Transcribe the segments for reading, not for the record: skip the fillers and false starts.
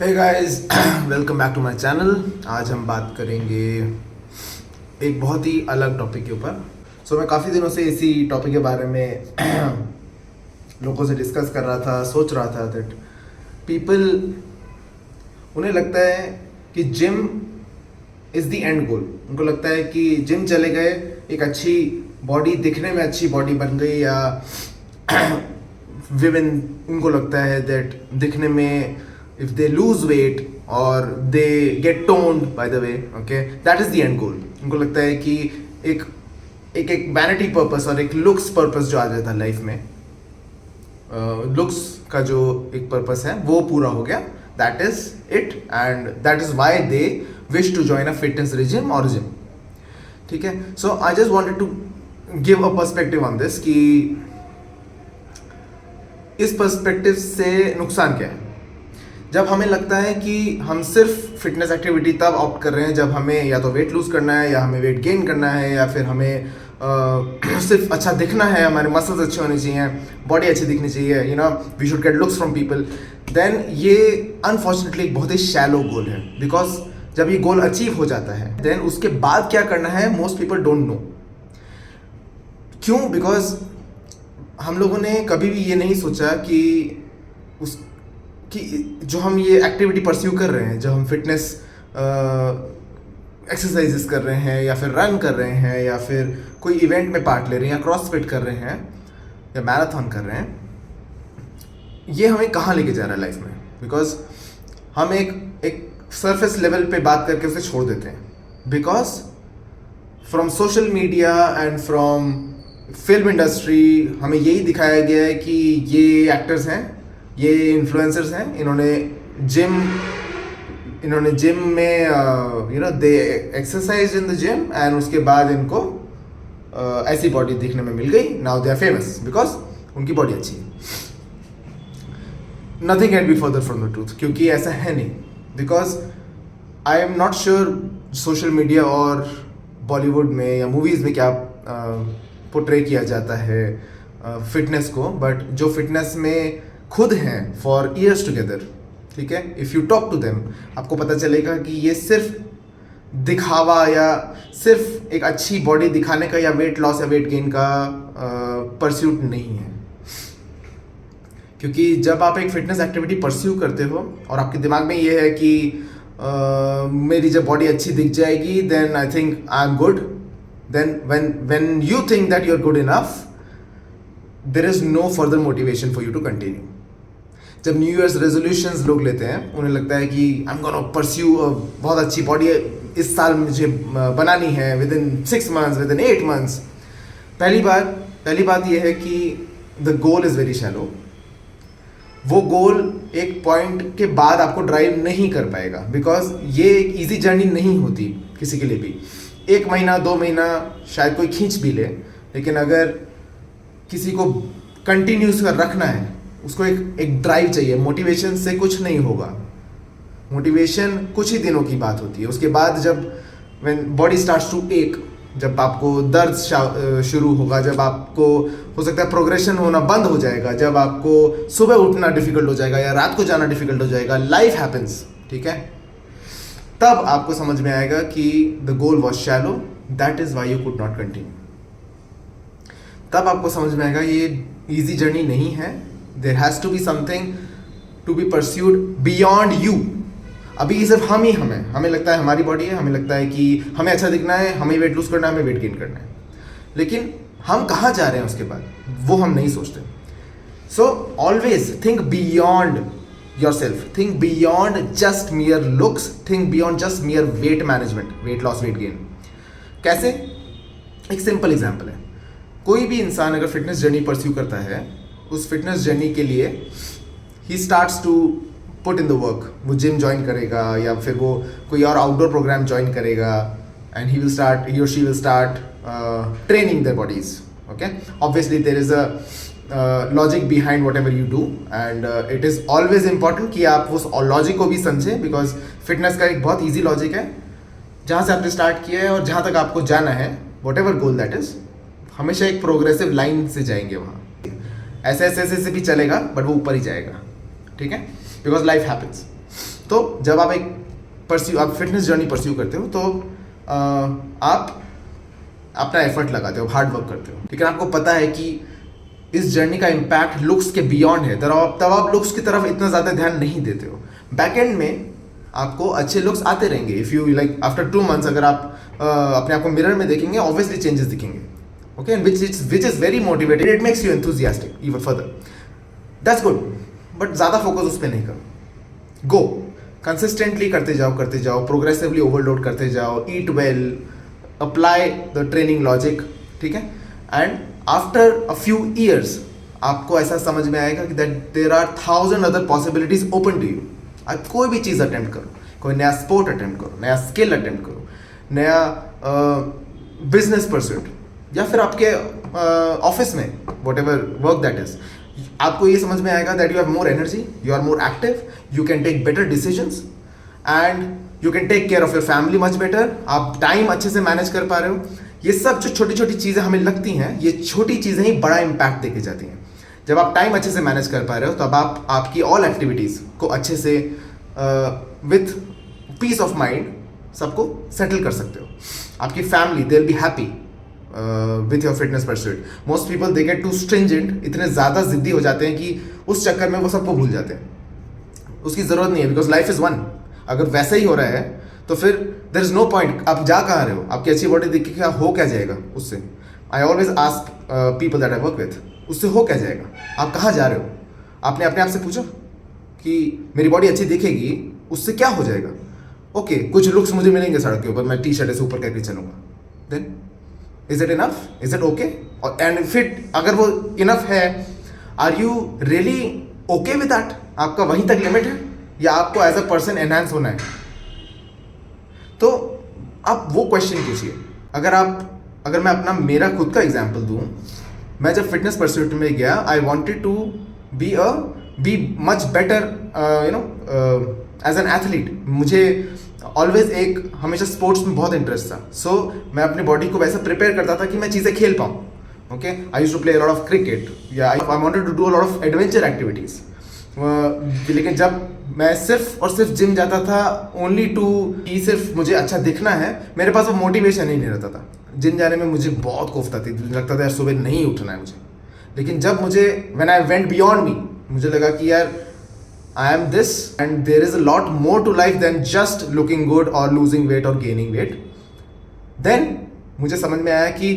Hey guys, welcome back to my channel. आज हम बात करेंगे एक बहुत ही अलग टॉपिक के ऊपर। मैं काफ़ी दिनों से इसी टॉपिक के बारे में लोगों से डिस्कस कर रहा था, सोच रहा था दैट पीपल, उन्हें लगता है कि जिम इज़ द एंड गोल। उनको लगता है कि जिम चले गए, एक अच्छी बॉडी, दिखने में अच्छी बॉडी बन गई, या विमेन, उनको लगता है दैट दिखने में if they lose weight or they get toned, by the way, okay, that is the end goal. उनको लगता है कि एक वैनिटी पर्पस और एक लुक्स पर्पस जो आ जाता है लाइफ में, लुक्स का जो एक पर्पस है वो पूरा हो गया, that is it, and that is why they wish to join a fitness regime और जिम। ठीक है, so I just wanted to give a perspective on this कि इस पर्सपेक्टिव से नुकसान क्या है। जब हमें लगता है कि हम सिर्फ फिटनेस एक्टिविटी तब ऑप्ट कर रहे हैं जब हमें या तो वेट लूज करना है, या हमें वेट गेन करना है, या फिर हमें सिर्फ अच्छा दिखना है, हमारे मसल्स अच्छे होने चाहिए, बॉडी अच्छी दिखनी चाहिए, you know, we should get looks from people, then ये अनफॉर्चुनेटली एक बहुत ही शैलो गोल है। बिकॉज जब ये गोल अचीव हो जाता है, देन उसके बाद क्या करना है मोस्ट पीपल डोंट नो। क्यों? बिकॉज हम लोगों ने कभी भी ये नहीं सोचा कि जो हम ये एक्टिविटी परस्यू कर रहे हैं, जब हम फिटनेस एक्सरसाइजेस कर रहे हैं, या फिर रन कर रहे हैं, या फिर कोई इवेंट में पार्ट ले रहे हैं, या क्रॉसफिट कर रहे हैं, या मैराथन कर रहे हैं, ये हमें कहाँ लेके जा रहा है लाइफ में। बिकॉज हम एक सरफेस लेवल पे बात करके उसे छोड़ देते हैं। Because from social media and from film industry हमें यही दिखाया गया है कि ये एक्टर्स हैं, ये इन्फ्लुएंसर्स हैं, इन्होंने जिम में you know they exercise in the gym, and उसके बाद इनको ऐसी बॉडी दिखने में मिल गई, now they are famous because उनकी बॉडी अच्छी है। Nothing can be further from the truth, क्योंकि ऐसा है नहीं। Because I am not sure social media और बॉलीवुड में या मूवीज़ में क्या पोर्ट्रे किया जाता है फिटनेस को, बट जो फिटनेस में खुद हैं फॉर ईयर्स टुगेदर, ठीक है, if you talk to them, आपको पता चलेगा कि ये सिर्फ दिखावा या सिर्फ एक अच्छी बॉडी दिखाने का या वेट लॉस या वेट गेन का परस्यूट नहीं है। क्योंकि जब आप एक फिटनेस एक्टिविटी परस्यू करते हो और आपके दिमाग में ये है कि मेरी जब बॉडी अच्छी दिख जाएगी, then I think I am good, then when you think that you are good enough, there is no further motivation for you to continue. जब न्यू ईयर्स रेजोल्यूशंस लोग लेते हैं, उन्हें लगता है कि आई एम गोना परस्यू बहुत अच्छी बॉडी इस साल मुझे बनानी है, with in 6 months, with in 8 months। पहली बात यह है कि the goal is very shallow. वो गोल एक पॉइंट के बाद आपको ड्राइव नहीं कर पाएगा, बिकॉज ये एक ईजी जर्नी नहीं होती किसी के लिए भी। 1 महीना 2 महीना शायद कोई खींच भी ले, लेकिन अगर किसी को कंटिन्यूस कर रखना है, उसको एक ड्राइव चाहिए। मोटिवेशन से कुछ नहीं होगा। मोटिवेशन कुछ ही दिनों की बात होती है। उसके बाद जब व्हेन बॉडी स्टार्ट्स टू एक, जब आपको दर्द शुरू होगा, जब आपको हो सकता है प्रोग्रेशन होना बंद हो जाएगा, जब आपको सुबह उठना डिफिकल्ट हो जाएगा या रात को जाना डिफिकल्ट हो जाएगा, लाइफ हैपेंस, ठीक है, तब आपको समझ में आएगा कि the goal was shallow, that is why you could not continue. तब आपको समझ में आएगा ये ईजी जर्नी नहीं है। There has to be something to be pursued beyond you. अभी सिर्फ हमें लगता है हमारी बॉडी है, हमें लगता है कि हमें अच्छा दिखना है, हमें वेट लूज करना है, हमें वेट गेन करना है, लेकिन हम कहाँ जा रहे हैं उसके बाद, वो हम नहीं सोचते। So always think beyond yourself, think beyond just मियर looks, think beyond just मियर weight management, weight loss, weight gain. कैसे? एक सिंपल एग्जाम्पल है। कोई भी इंसान अगर फिटनेस जर्नी परस्यू करता है, उस फिटनेस जर्नी के लिए he starts to put in the work. वो जिम ज्वाइन करेगा, या फिर वो कोई और आउटडोर प्रोग्राम ज्वाइन करेगा, and he or she will start training their bodies. Okay, obviously there is a logic behind whatever you do, and it is always important कि आप उस लॉजिक को भी समझें, बिकॉज फिटनेस का एक बहुत ईजी लॉजिक है। जहाँ से आपने स्टार्ट किया है और जहाँ तक आपको जाना है, what ever goal that is, हमेशा एक प्रोग्रेसिव लाइन से जाएंगे वहाँ। ऐसे भी चलेगा, बट वो ऊपर ही जाएगा, ठीक है, बिकॉज लाइफ हैपेंस। तो जब आप आप फिटनेस जर्नी परस्यू करते हो तो आप अपना एफर्ट लगाते हो, हार्ड वर्क करते हो, लेकिन आपको पता है कि इस जर्नी का इम्पैक्ट लुक्स के बियॉन्ड है, तब आप लुक्स की तरफ इतना ज़्यादा ध्यान नहीं देते हो। बैक एंड में आपको अच्छे लुक्स आते रहेंगे। If you like after 2 months अगर आप अपने आप को मिरर में देखेंगे, ऑब्वियसली चेंजेस दिखेंगे, okay, and which is very motivated, it makes you enthusiastic even further, that's good, but ज़्यादा फोकस उस पर नहीं करो। गो कंसिस्टेंटली करते जाओ, प्रोग्रेसिवली ओवरलोड करते जाओ, eat well, apply the training logic, ठीक है, and after a few years आपको ऐसा समझ में आएगा कि that there are 1000 other possibilities open to you. आप कोई भी चीज़ अटेम्प्ट करो, कोई नया स्पोर्ट अटेम्प्ट करो, नया स्किल अटेम्प्ट करो, नया बिजनेस परस्यूट, या फिर आपके ऑफिस में whatever work that is, आपको ये समझ में आएगा that you have more energy, you are more active, you can take better decisions and you can take care of your family much better. आप टाइम अच्छे से manage कर पा रहे हो। ये सब जो छोटी छोटी चीज़ें हमें लगती हैं, ये छोटी चीज़ें ही बड़ा इम्पैक्ट देके जाती हैं। जब आप टाइम अच्छे से मैनेज कर पा रहे हो तब आप आपकी ऑल एक्टिविटीज़ को अच्छे से विथ पीस ऑफ माइंड सबको सेटल कर सकते हो। आपकी family they will be happy with your fitness pursuit. Most people they get too stringent, इतने ज़्यादा जिद्दी हो जाते हैं कि उस चक्कर में वो सबको भूल जाते हैं। उसकी ज़रूरत नहीं है, बिकॉज लाइफ इज़ वन। अगर वैसा ही हो रहा है तो फिर देयर इज़ नो पॉइंट। आप जा कहाँ रहे हो? आपकी अच्छी बॉडी देख के क्या हो क्या जाएगा उससे? I always ask people that I work with, उससे हो क्या जाएगा? आप कहाँ जा रहे हो? आपने अपने आप से पूछा कि मेरी बॉडी अच्छी दिखेगी, उससे क्या हो जाएगा? ओके, कुछ लुक्स मुझे मिलेंगे सड़क के ऊपर, मैं टी शर्ट ऐसे ऊपर करके चलूँगा, then is it enough? Is it okay? And fit अगर वो इनफ है, are you really okay with that? आपका वहीं तक लिमिट है या आपको एज अ पर्सन एनहांस होना है? तो आप वो क्वेश्चन पूछिए। अगर मैं अपना मेरा खुद का एग्जाम्पल दूँ, मैं जब फिटनेस परस्यूट में गया, I wanted to be much better as an athlete. मुझे ऑलवेज हमेशा स्पोर्ट्स में बहुत इंटरेस्ट था। सो मैं अपनी बॉडी को वैसे प्रिपेयर करता था कि मैं चीज़ें खेल पाऊँ। Okay, I used to play a lot of cricket, या I wanted to do a lot of adventure activities. लेकिन जब मैं सिर्फ और सिर्फ जिम जाता था ओनली टू कि सिर्फ मुझे अच्छा दिखना है, मेरे पास वो मोटिवेशन ही नहीं रहता था। जिम जाने में मुझे बहुत कोफ्ता थी, लगता था यार सुबह नहीं उठना है मुझे। लेकिन जब when I went beyond me, मुझे लगा कि यार I am this and there is a lot more to life than just looking good और लूजिंग वेट और गेनिंग वेट। देन मुझे समझ में आया कि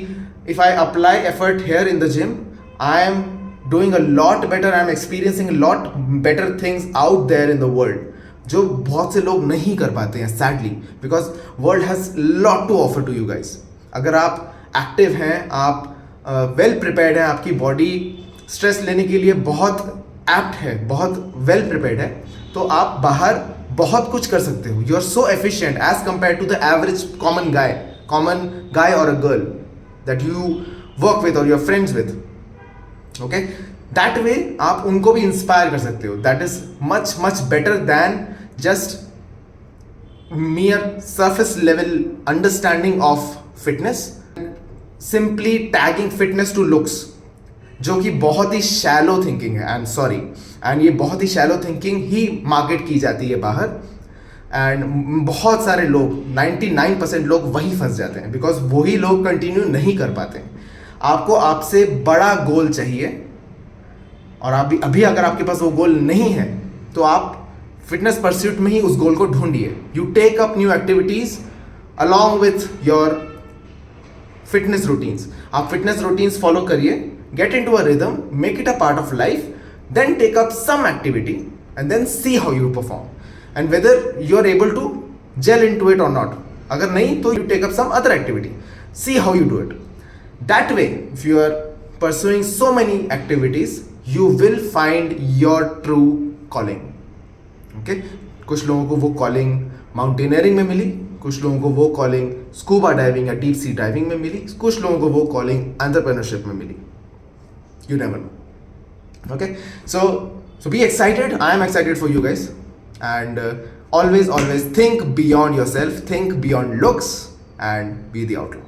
if I apply effort here in the gym, I am doing a lot better, I am experiencing a lot better things out there in the world, जो बहुत से लोग नहीं कर पाते हैं sadly, because world has lot to offer to you guys. अगर आप एक्टिव हैं, आप वेल प्रिपेयर्ड हैं, आपकी बॉडी स्ट्रेस लेने के लिए बहुत एप्ट है, बहुत वेल प्रिपेयर्ड है, तो आप बाहर बहुत कुछ कर सकते हो। You are so efficient as compare to the average common guy or a girl that you work with or your friends with. Okay, that way आप उनको भी इंस्पायर कर सकते हो। That is much much better than just mere surface level understanding of fitness, simply tagging fitness to looks, जो कि बहुत ही shallow thinking है। आई एम सॉरी, एंड ये बहुत ही shallow thinking ही मार्केट की जाती है बाहर, एंड बहुत सारे लोग 99% लोग वही फंस जाते हैं, बिकॉज वही लोग कंटिन्यू नहीं कर पाते हैं। आपको आपसे बड़ा गोल चाहिए, और अभी अगर आपके पास वो गोल नहीं है तो आप फिटनेस परस्यूट में ही उस गोल को ढूंढिए। You take up new activities along with your fitness routines. आप फिटनेस रूटीन्स फॉलो करिए, get into a rhythm, make it a part of life, then take up some activity and then see how you perform and whether you are able to gel into it or not. अगर नहीं तो you take up some other activity, see how you do it. That way, if you are pursuing so many activities, you will find your true calling. Okay? कुछ लोगों को वो calling mountaineering में मिली, कुछ लोगों को वो calling स्कूबा डाइविंग या डीप सी डाइविंग में मिली, कुछ लोगों को वो calling एंटरप्रेन्योरशिप में मिली. You never know. Okay? So be excited. I am excited for you guys. And always think beyond yourself, think beyond looks, and be the outlaw.